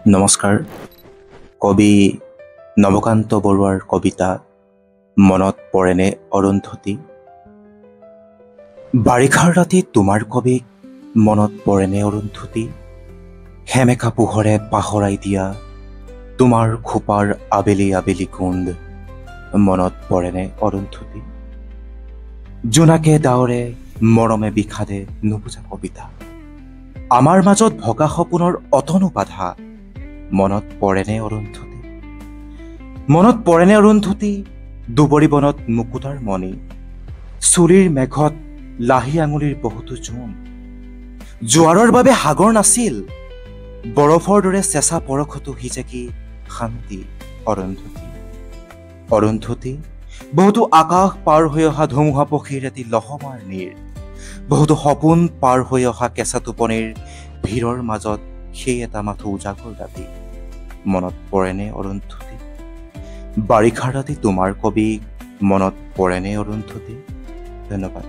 নমস্কাৰ। কবি নৱকান্ত বৰুৱাৰ কবিতা মনত পৰেনে অৰুন্ধতী। বাৰিষাৰ ৰাতি তোমাৰ কবিক মনত পৰেনে অৰুন্ধতী। সেমেকা পোহৰে পাহৰাই দিয়া তোমাৰ খোপাৰ আবেলি আবেলি কুণ্ড মনত পৰেনে অৰুন্ধতী। জোনাকে ডাৱৰে মৰমে বিষাদে নুবুজা কবিতা, আমাৰ মাজত ভগা সপোনৰ অতনো বাধা মনত পৰেনে অৰুন্ধতী। মনত পৰেনে অৰুন্ধতী দুবৰি বনত মুকুতাৰ মণি, চুলিৰ মেঘত লাহি আঙুলিৰ বহুতো জোম। জোৱাৰৰ বাবে সাগৰ নাছিল, বৰফৰ দৰে চেঁচা পৰশতো সিজে কি শান্তি অৰুন্ধতী। অৰুন্ধতী বহুতো আকাশ পাৰ হৈ অহা ধুমুহা পক্ষীৰ এটি লহমাৰ নীৰ, বহুতো সপোন পাৰ হৈ অহা কেঁচা টোপনিৰ ভিৰৰ মাজত সেই এটা মাথো উজাগৰ ৰাতি মনত পৰেনে অৰুন্ধতী। বাৰিষাৰ ৰাতি তোমাৰ কবিক মনত পৰেনে অৰুন্ধতী। ধন্যবাদ।